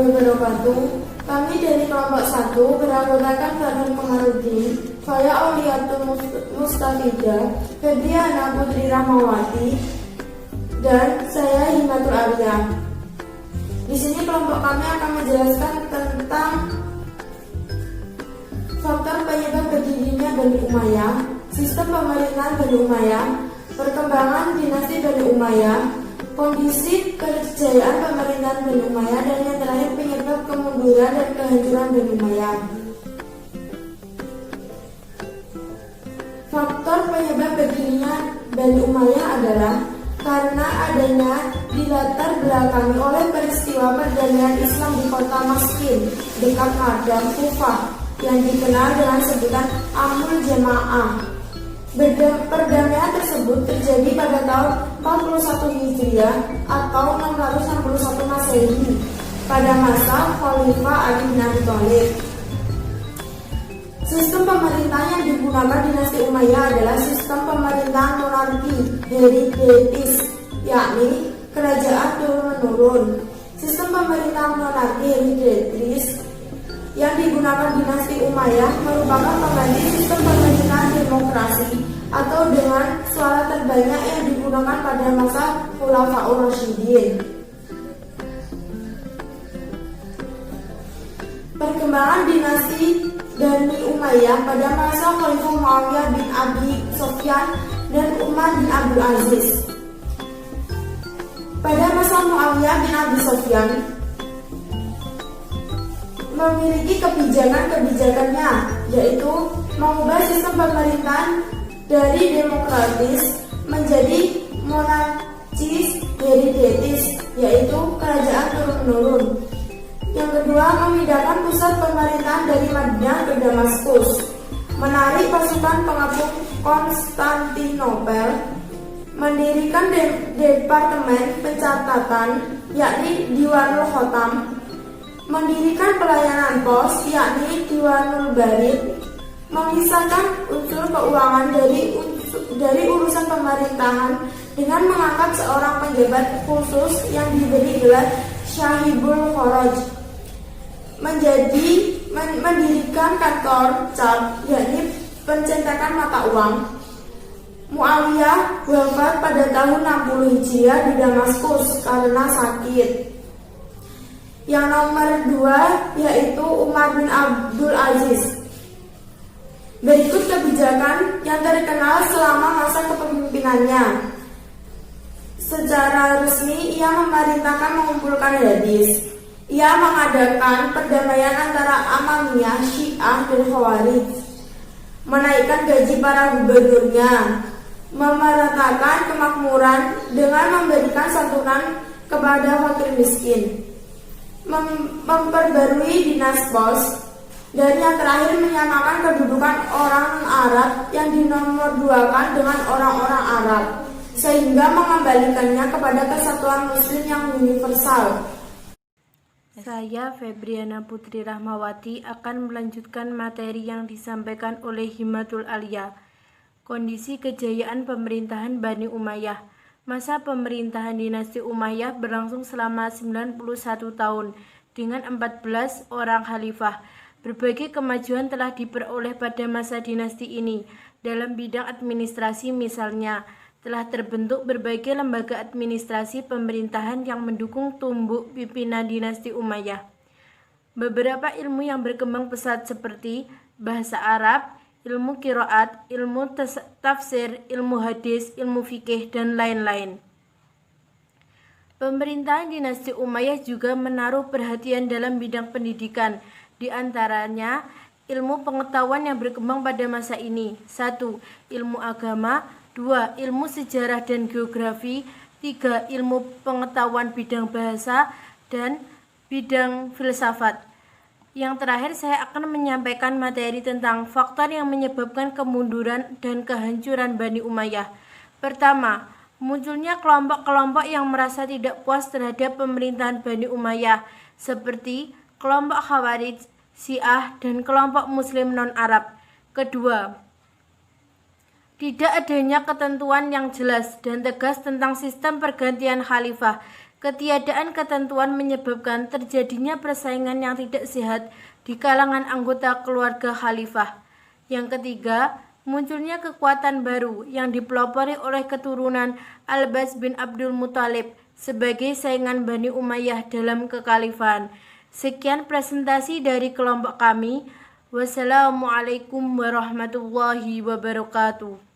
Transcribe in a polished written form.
wabarakatuh. Kami dari kelompok 1 beranggotakan Badan Pengarudin, Faya Auliatul Mustafidah, Febriana Putri Rahmawati, dan saya Himatul Arya. Di sini kelompok kami akan menjelaskan tentang faktor penyebab berdirinya Bani Umayyah, sistem pemerintahan Bani Umayyah, perkembangan dinasti Bani Umayyah, kondisi kejayaan pemerintahan Bani Umayyah, dan yang terakhir penyebab kemunduran dan kehancuran Bani Umayyah. Faktor penyebab berdirinya Bani Umayyah adalah karena adanya dilatar belakangi oleh peristiwa perdamaian Islam di kota Maskin dekat Madam, Kufah, yang dikenal dengan sebutan Amul Jamaah. Perdamaian tersebut terjadi pada tahun 41 Hijriah atau 661 Masehi pada masa Khalifah Ali bin Abi Thalib. Sistem pemerintahan yang digunakan dinasti Umayyah adalah sistem pemerintahan monarki hereditaris, yakni kerajaan turun-menurun. Sistem pemerintahan monarki hereditaris yang digunakan dinasti Umayyah merupakan pengganti sistem pemerintahan demokrasi atau dengan suara terbanyak yang digunakan pada masa Khulafaur Rasyidin. Perkembangan dinasti Bani Umayyah pada masa Khalifah Muawiyah bin Abi Sufyan dan Umar bin Abdul Aziz. Pada masa Muawiyah bin Abi Sufyan memiliki kebijakannya, yaitu mengubah sistem pemerintahan dari demokratis menjadi monarkis hereditaris, yaitu kerajaan turun-menurun. Yang kedua, memindahkan pusat pemerintahan dari Madinah ke Damaskus, menarik pasukan pengepung Konstantinopel, mendirikan departemen pencatatan, yakni Diwanul Khotam, mendirikan pelayanan pos, yakni Diwanul Barid, memisahkan unsur keuangan dari urusan pemerintahan dengan mengangkat seorang pejabat khusus yang diberi gelar Syahibul Kharaj, mendirikan kantor cap, yakni pencetakan mata uang. Muawiyah wafat pada tahun 60 Hijriah di Damaskus karena sakit. Yang nomor 2 yaitu Umar bin Abdul Aziz. Berikut kebijakan yang terkenal selama masa kepemimpinannya. Secara resmi ia memerintahkan mengumpulkan hadis. Ia mengadakan perdamaian antara Amawiyah, Syiah, dan Khawarij, menaikkan gaji para gubernurnya, memeratakan kemakmuran dengan memberikan santunan kepada fakir miskin, memperbarui dinas pos, dan yang terakhir menyamakan kedudukan orang Arab yang dinomorduakan dengan orang-orang Arab, sehingga mengembalikannya kepada kesatuan Muslim yang universal. Saya Febriana Putri Rahmawati akan melanjutkan materi yang disampaikan oleh Himatul Arya. Kondisi kejayaan pemerintahan Bani Umayyah. Masa pemerintahan dinasti Umayyah berlangsung selama 91 tahun dengan 14 orang khalifah. Berbagai kemajuan telah diperoleh pada masa dinasti ini. Dalam bidang administrasi misalnya, telah terbentuk berbagai lembaga administrasi pemerintahan yang mendukung tumbuh pimpinan dinasti Umayyah. Beberapa ilmu yang berkembang pesat seperti bahasa Arab, ilmu qiraat, ilmu tafsir, ilmu hadis, ilmu fikih, dan lain-lain. Pemerintahan dinasti Umayyah juga menaruh perhatian dalam bidang pendidikan, di antaranya ilmu pengetahuan yang berkembang pada masa ini. 1. Ilmu agama. 2. Ilmu sejarah dan geografi. 3. Ilmu pengetahuan bidang bahasa dan bidang filsafat. Yang terakhir saya akan menyampaikan materi tentang faktor yang menyebabkan kemunduran dan kehancuran Bani Umayyah. Pertama, munculnya kelompok-kelompok yang merasa tidak puas terhadap pemerintahan Bani Umayyah, seperti kelompok Khawarij, Syiah, dan kelompok Muslim non-Arab. Kedua, tidak adanya ketentuan yang jelas dan tegas tentang sistem pergantian khalifah, Ketiadaan ketentuan menyebabkan terjadinya persaingan yang tidak sehat di kalangan anggota keluarga khalifah. Yang ketiga, munculnya kekuatan baru yang dipelopori oleh keturunan Al-Bas bin Abdul Muthalib sebagai saingan Bani Umayyah dalam kekhalifahan. Sekian presentasi dari kelompok kami. Wassalamualaikum warahmatullahi wabarakatuh.